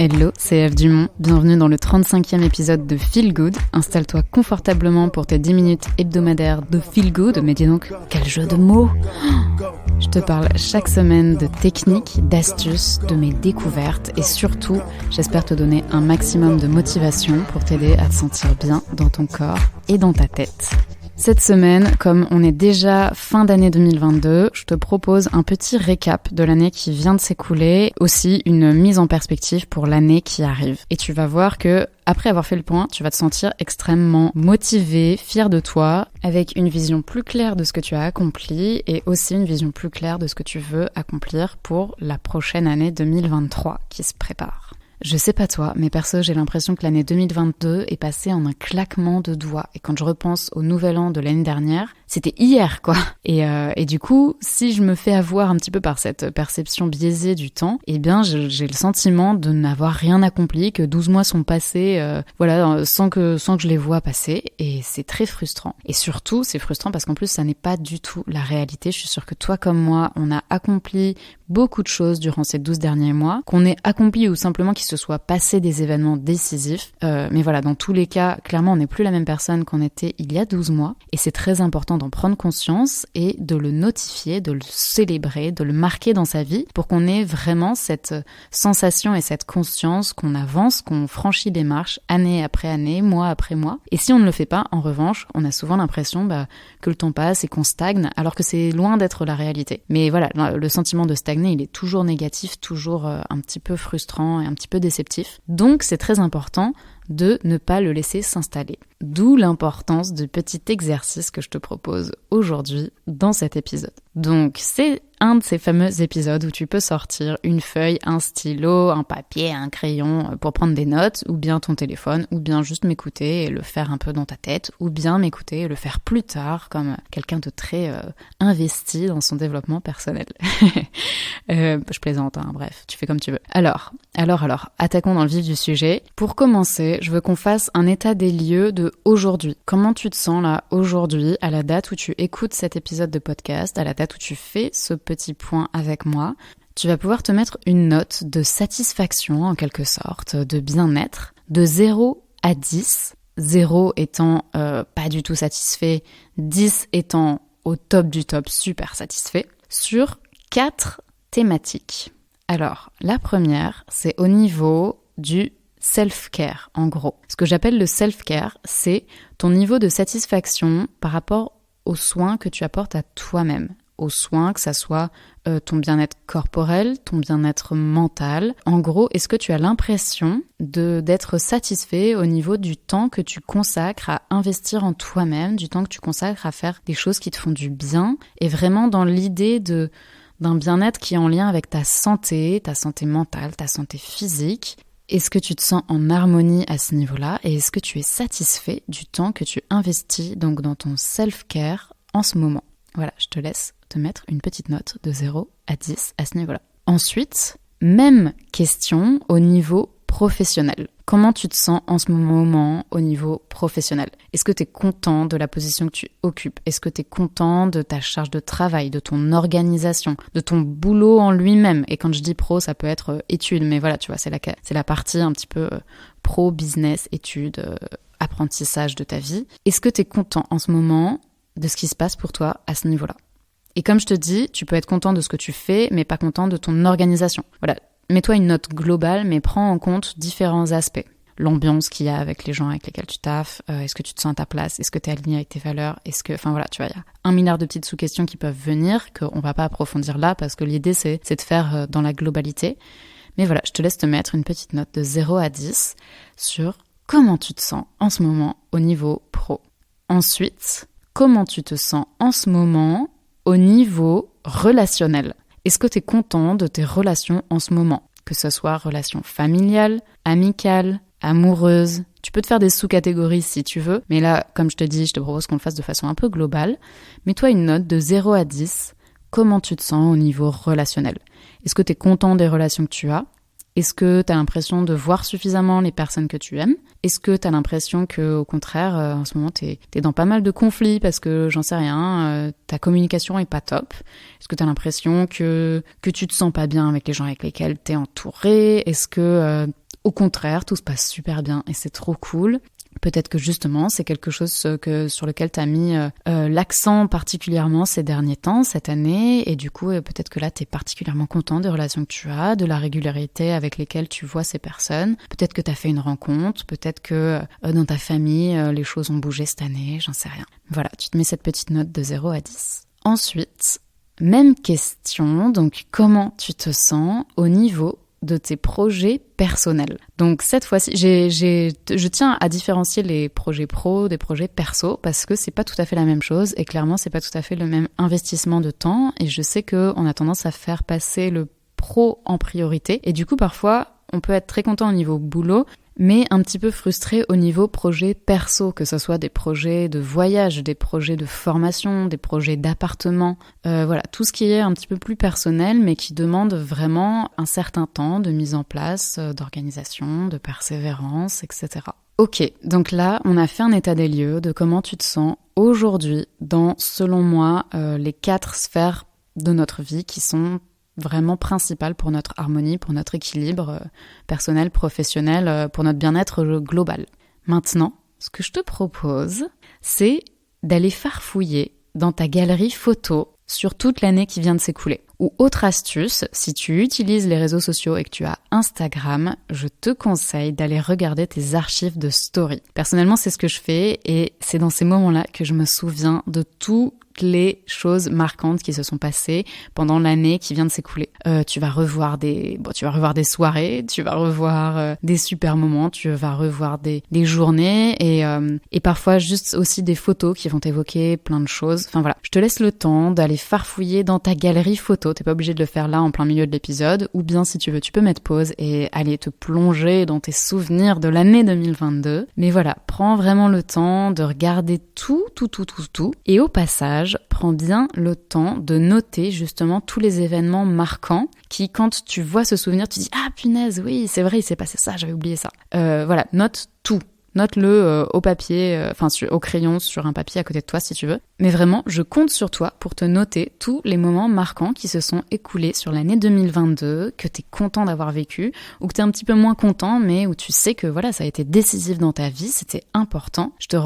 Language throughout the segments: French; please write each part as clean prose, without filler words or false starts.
Hello, c'est Eve Dumont, bienvenue dans le 35e épisode de Feel Good. Installe-toi confortablement pour tes 10 minutes hebdomadaires de Feel Good, mais dis donc, quel jeu de mots! Je te parle chaque semaine de techniques, d'astuces, de mes découvertes et surtout, j'espère te donner un maximum de motivation pour t'aider à te sentir bien dans ton corps et dans ta tête. Cette semaine, comme on est déjà fin d'année 2022, je te propose un petit récap de l'année qui vient de s'écouler, aussi une mise en perspective pour l'année qui arrive. Et tu vas voir que, après avoir fait le point, tu vas te sentir extrêmement motivé, fier de toi, avec une vision plus claire de ce que tu as accompli et aussi une vision plus claire de ce que tu veux accomplir pour la prochaine année 2023 qui se prépare. Je sais pas toi, mais perso, j'ai l'impression que l'année 2022 est passée en un claquement de doigts. Et quand je repense au nouvel an de l'année dernière, c'était hier, quoi. Et du coup, si je me fais avoir un petit peu par cette perception biaisée du temps, eh bien, j'ai le sentiment de n'avoir rien accompli, que 12 mois sont passés, sans que je les vois passer. Et c'est très frustrant. Et surtout, c'est frustrant parce qu'en plus, ça n'est pas du tout la réalité. Je suis sûre que toi comme moi, on a accompli beaucoup de choses durant ces 12 derniers mois, qu'on ait accompli ou simplement qu'il se soit passé des événements décisifs. Mais voilà, dans tous les cas, clairement, on n'est plus la même personne qu'on était il y a 12 mois. Et c'est très important d'en prendre conscience et de le notifier, de le célébrer, de le marquer dans sa vie pour qu'on ait vraiment cette sensation et cette conscience qu'on avance, qu'on franchit des marches année après année, mois après mois. Et si on ne le fait pas, en revanche, on a souvent l'impression que le temps passe et qu'on stagne, alors que c'est loin d'être la réalité. Mais voilà, le sentiment de stagner, il est toujours négatif, toujours un petit peu frustrant et un petit peu déceptif. Donc c'est très important de ne pas le laisser s'installer. D'où l'importance du petit exercice que je te propose aujourd'hui dans cet épisode. Donc c'est un de ces fameux épisodes où tu peux sortir une feuille, un stylo, un papier, un crayon pour prendre des notes, ou bien ton téléphone, ou bien juste m'écouter et le faire un peu dans ta tête, ou bien m'écouter et le faire plus tard comme quelqu'un de très investi dans son développement personnel. Je plaisante, hein, bref, tu fais comme tu veux. Alors, attaquons dans le vif du sujet. Pour commencer, je veux qu'on fasse un état des lieux de aujourd'hui. Comment tu te sens là aujourd'hui, à la date où tu écoutes cet épisode de podcast, à la date où tu fais ce petit point avec moi. Tu vas pouvoir te mettre une note de satisfaction en quelque sorte, de bien-être, de 0 à 10. 0 étant pas du tout satisfait, 10 étant au top du top, super satisfait, sur 4 thématiques. Alors, la première, c'est au niveau du self-care, en gros. Ce que j'appelle le self-care, c'est ton niveau de satisfaction par rapport aux soins que tu apportes à toi-même. Aux soins, que ça soit ton bien-être corporel, ton bien-être mental. En gros, est-ce que tu as l'impression d'être satisfait au niveau du temps que tu consacres à investir en toi-même, du temps que tu consacres à faire des choses qui te font du bien, et vraiment dans l'idée d'un bien-être qui est en lien avec ta santé mentale, ta santé physique. Est-ce que tu te sens en harmonie à ce niveau-là et est-ce que tu es satisfait du temps que tu investis donc dans ton self-care en ce moment? Voilà, je te laisse te mettre une petite note de 0 à 10 à ce niveau-là. Ensuite, même question au niveau professionnel. Comment tu te sens en ce moment au niveau professionnel? Est-ce que tu es content de la position que tu occupes? Est-ce que tu es content de ta charge de travail, de ton organisation, de ton boulot en lui-même? Et quand je dis pro, ça peut être études, mais voilà, tu vois, c'est la partie un petit peu pro, business, études, apprentissage de ta vie. Est-ce que tu es content en ce moment de ce qui se passe pour toi à ce niveau-là? Et comme je te dis, tu peux être content de ce que tu fais, mais pas content de ton organisation. Voilà. Mets-toi une note globale, mais prends en compte différents aspects. L'ambiance qu'il y a avec les gens avec lesquels tu taffes, est-ce que tu te sens à ta place, est-ce que tu es aligné avec tes valeurs, enfin voilà, tu vois, il y a 1 milliard de petites sous-questions qui peuvent venir, qu'on va pas approfondir là, parce que l'idée c'est de faire dans la globalité. Mais voilà, je te laisse te mettre une petite note de 0 à 10 sur comment tu te sens en ce moment au niveau pro. Ensuite, comment tu te sens en ce moment au niveau relationnel. Est-ce que tu es content de tes relations en ce moment? Que ce soit relations familiales, amicales, amoureuses. Tu peux te faire des sous-catégories si tu veux, mais là, comme je te dis, je te propose qu'on le fasse de façon un peu globale. Mets-toi une note de 0 à 10. Comment tu te sens au niveau relationnel? Est-ce que tu es content des relations que tu as? Est-ce que tu as l'impression de voir suffisamment les personnes que tu aimes? Est-ce que tu as l'impression que, au contraire, en ce moment, t'es dans pas mal de conflits parce que, j'en sais rien, ta communication est pas top? Est-ce que tu as l'impression que tu te sens pas bien avec les gens avec lesquels t'es entouré? Est-ce que au contraire, tout se passe super bien et c'est trop cool. Peut-être que justement, c'est quelque chose sur lequel tu as mis l'accent particulièrement ces derniers temps, cette année, et du coup, peut-être que là, tu es particulièrement content des relations que tu as, de la régularité avec lesquelles tu vois ces personnes. Peut-être que tu as fait une rencontre, peut-être que dans ta famille, les choses ont bougé cette année, j'en sais rien. Voilà, tu te mets cette petite note de 0 à 10. Ensuite, même question, donc comment tu te sens au niveau de tes projets personnels. Donc cette fois-ci, je tiens à différencier les projets pro des projets perso parce que c'est pas tout à fait la même chose et clairement c'est pas tout à fait le même investissement de temps et je sais qu'on a tendance à faire passer le pro en priorité et du coup parfois on peut être très content au niveau boulot mais un petit peu frustré au niveau projet perso, que ce soit des projets de voyage, des projets de formation, des projets d'appartement, voilà, tout ce qui est un petit peu plus personnel, mais qui demande vraiment un certain temps de mise en place, d'organisation, de persévérance, etc. Ok, donc là, on a fait un état des lieux de comment tu te sens aujourd'hui dans, selon moi, les 4 sphères de notre vie qui sont vraiment principal pour notre harmonie, pour notre équilibre personnel, professionnel, pour notre bien-être global. Maintenant, ce que je te propose, c'est d'aller farfouiller dans ta galerie photo sur toute l'année qui vient de s'écouler. Ou autre astuce, si tu utilises les réseaux sociaux et que tu as Instagram, je te conseille d'aller regarder tes archives de story. Personnellement, c'est ce que je fais et c'est dans ces moments-là que je me souviens de tout les choses marquantes qui se sont passées pendant l'année qui vient de s'écouler. Tu vas revoir des soirées, tu vas revoir des super moments, tu vas revoir des journées et parfois juste aussi des photos qui vont évoquer plein de choses. Enfin voilà, je te laisse le temps d'aller farfouiller dans ta galerie photo. T'es pas obligé de le faire là en plein milieu de l'épisode ou bien si tu veux, tu peux mettre pause et aller te plonger dans tes souvenirs de l'année 2022. Mais voilà, prends vraiment le temps de regarder tout et au passage, prends bien le temps de noter justement tous les événements marquants qui, quand tu vois ce souvenir, tu dis « Ah punaise, oui, c'est vrai, il s'est passé ça, j'avais oublié ça. » Voilà, note tout. Note-le au papier, au crayon, sur un papier à côté de toi si tu veux. Mais vraiment, je compte sur toi pour te noter tous les moments marquants qui se sont écoulés sur l'année 2022, que t'es content d'avoir vécu, ou que t'es un petit peu moins content, mais où tu sais que voilà, ça a été décisif dans ta vie, c'était important. Je te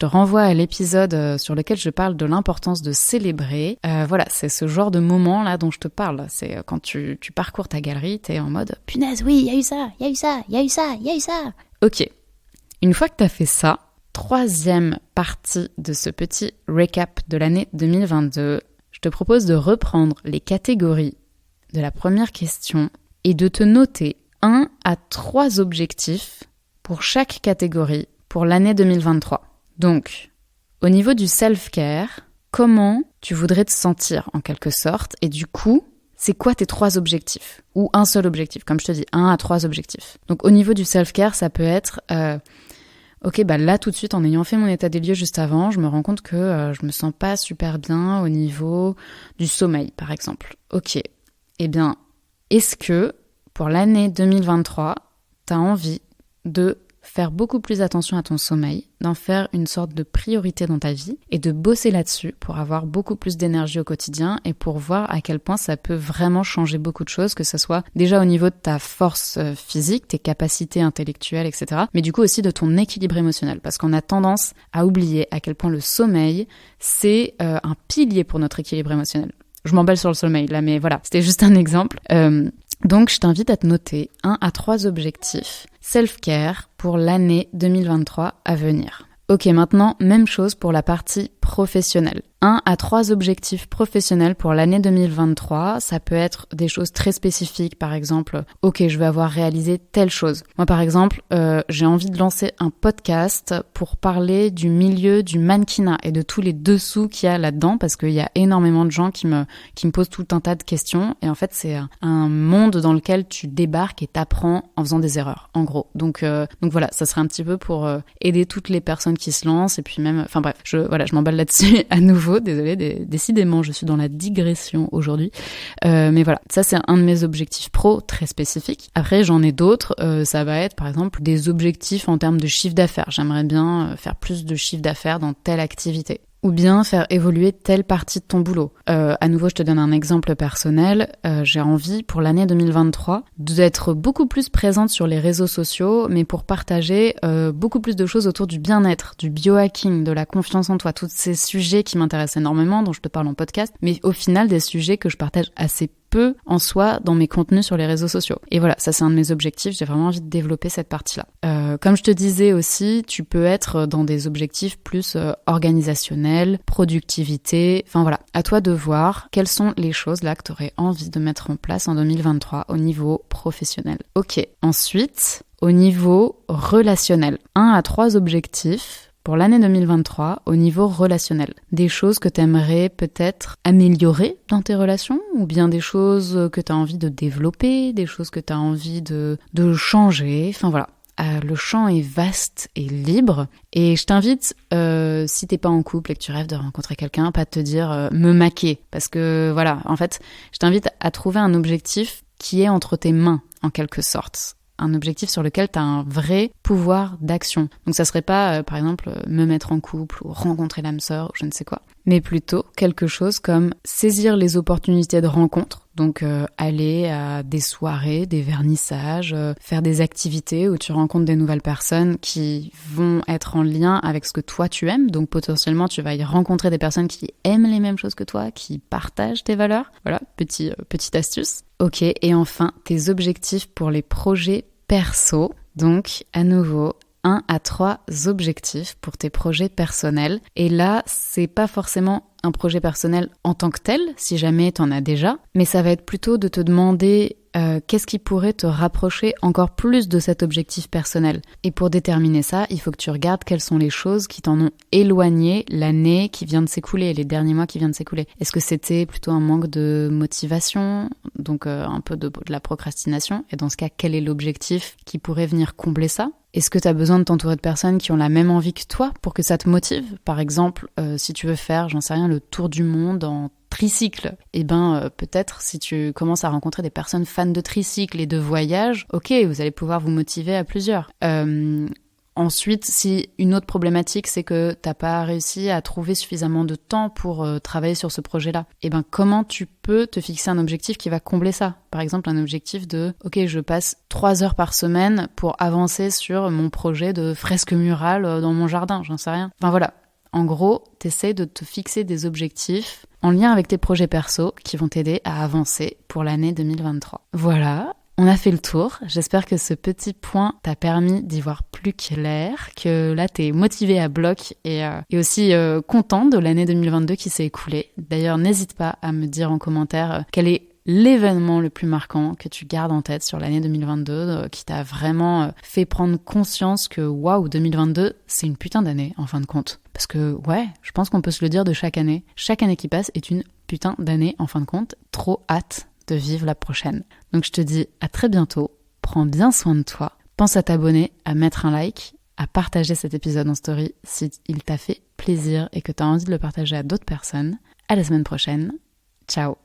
renvoie à l'épisode sur lequel je parle de l'importance de célébrer. Voilà, c'est ce genre de moment là dont je te parle. C'est quand tu parcours ta galerie, t'es en mode « Punaise, oui, il y a eu ça, il y a eu ça, il y a eu ça, il y a eu ça !» Ok. Une fois que tu as fait ça, 3e partie de ce petit récap de l'année 2022, je te propose de reprendre les catégories de la première question et de te noter 1 à 3 objectifs pour chaque catégorie pour l'année 2023. Donc, au niveau du self-care, comment tu voudrais te sentir en quelque sorte et du coup, c'est quoi tes 3 objectifs? Ou un seul objectif, comme je te dis, 1 à 3 objectifs. Donc au niveau du self-care, ça peut être... Ok, bah là tout de suite, en ayant fait mon état des lieux juste avant, je me rends compte que je me sens pas super bien au niveau du sommeil, par exemple. Ok, eh bien, est-ce que pour l'année 2023, t'as envie de faire beaucoup plus attention à ton sommeil, d'en faire une sorte de priorité dans ta vie et de bosser là-dessus pour avoir beaucoup plus d'énergie au quotidien et pour voir à quel point ça peut vraiment changer beaucoup de choses, que ce soit déjà au niveau de ta force physique, tes capacités intellectuelles, etc. Mais du coup aussi de ton équilibre émotionnel parce qu'on a tendance à oublier à quel point le sommeil, c'est un pilier pour notre équilibre émotionnel. Je m'emballe sur le sommeil là, mais voilà, c'était juste un exemple. Donc, je t'invite à te noter 1 à 3 objectifs self-care pour l'année 2023 à venir. Ok, maintenant, même chose pour la partie professionnelle. 1 à 3 objectifs professionnels pour l'année 2023. Ça peut être des choses très spécifiques, par exemple, ok, je vais avoir réalisé telle chose. Moi, par exemple, j'ai envie de lancer un podcast pour parler du milieu du mannequinat et de tous les dessous qu'il y a là-dedans, parce qu'il y a énormément de gens qui me posent tout un tas de questions. Et en fait, c'est un monde dans lequel tu débarques et t'apprends en faisant des erreurs, en gros. Donc voilà, ça serait un petit peu pour aider toutes les personnes qui se lancent et puis même, enfin bref, je m'emballe là-dessus à nouveau, désolée, décidément je suis dans la digression aujourd'hui, mais voilà, ça c'est un de mes objectifs pro très spécifiques. Après j'en ai d'autres, ça va être par exemple des objectifs en termes de chiffre d'affaires, j'aimerais bien faire plus de chiffre d'affaires dans telle activité. ou bien faire évoluer telle partie de ton boulot. À nouveau, je te donne un exemple personnel. J'ai envie pour l'année 2023 d'être beaucoup plus présente sur les réseaux sociaux, mais pour partager beaucoup plus de choses autour du bien-être, du biohacking, de la confiance en toi, tous ces sujets qui m'intéressent énormément, dont je te parle en podcast, mais au final des sujets que je partage assez peu en soi dans mes contenus sur les réseaux sociaux. Et voilà, ça c'est un de mes objectifs, j'ai vraiment envie de développer cette partie-là. Comme je te disais aussi, tu peux être dans des objectifs plus organisationnels, productivité, enfin voilà, à toi de voir quelles sont les choses là que tu aurais envie de mettre en place en 2023 au niveau professionnel. Ok, ensuite, au niveau relationnel, 1 à 3 objectifs pour l'année 2023 au niveau relationnel. Des choses que tu aimerais peut-être améliorer dans tes relations ou bien des choses que tu as envie de développer, des choses que tu as envie de changer, enfin voilà. Le champ est vaste et libre et je t'invite, si t'es pas en couple et que tu rêves de rencontrer quelqu'un, pas de te dire me maquer parce que voilà, en fait, je t'invite à trouver un objectif qui est entre tes mains en quelque sorte. Un objectif sur lequel tu as un vrai pouvoir d'action. Donc ça serait pas, par exemple, me mettre en couple ou rencontrer l'âme sœur ou je ne sais quoi, mais plutôt quelque chose comme saisir les opportunités de rencontre. Donc aller à des soirées, des vernissages, faire des activités où tu rencontres des nouvelles personnes qui vont être en lien avec ce que toi tu aimes. Donc potentiellement tu vas y rencontrer des personnes qui aiment les mêmes choses que toi, qui partagent tes valeurs. Voilà, petite astuce. Ok, et enfin tes objectifs pour les projets perso. Donc à nouveau, 1 à 3 objectifs pour tes projets personnels. Et là, c'est pas forcément un projet personnel en tant que tel, si jamais t'en as déjà, mais ça va être plutôt de te demander qu'est-ce qui pourrait te rapprocher encore plus de cet objectif personnel. Et pour déterminer ça, il faut que tu regardes quelles sont les choses qui t'en ont éloigné l'année qui vient de s'écouler, les derniers mois qui viennent de s'écouler. Est-ce que c'était plutôt un manque de motivation, donc un peu de la procrastination? Et dans ce cas, quel est l'objectif qui pourrait venir combler ça? Est-ce que tu as besoin de t'entourer de personnes qui ont la même envie que toi pour que ça te motive? Par exemple, si tu veux faire, j'en sais rien, le tour du monde en tricycle, et peut-être si tu commences à rencontrer des personnes fans de tricycle et de voyage, ok, vous allez pouvoir vous motiver à plusieurs. Ensuite, si une autre problématique, c'est que t'as pas réussi à trouver suffisamment de temps pour travailler sur ce projet-là, comment tu peux te fixer un objectif qui va combler ça? Par exemple, un objectif de « Ok, je passe 3 heures par semaine pour avancer sur mon projet de fresque murale dans mon jardin », j'en sais rien. Enfin voilà, en gros, t'essaies de te fixer des objectifs en lien avec tes projets perso qui vont t'aider à avancer pour l'année 2023. Voilà. On a fait le tour, j'espère que ce petit point t'a permis d'y voir plus clair, que là t'es motivé à bloc et aussi content de l'année 2022 qui s'est écoulée. D'ailleurs, n'hésite pas à me dire en commentaire quel est l'événement le plus marquant que tu gardes en tête sur l'année 2022, qui t'a vraiment fait prendre conscience que waouh, 2022, c'est une putain d'année en fin de compte. Parce que ouais, je pense qu'on peut se le dire de chaque année. Chaque année qui passe est une putain d'année en fin de compte. Trop hâte de vivre la prochaine. Donc je te dis à très bientôt, prends bien soin de toi, pense à t'abonner, à mettre un like, à partager cet épisode en story si il t'a fait plaisir et que tu as envie de le partager à d'autres personnes. À la semaine prochaine, ciao.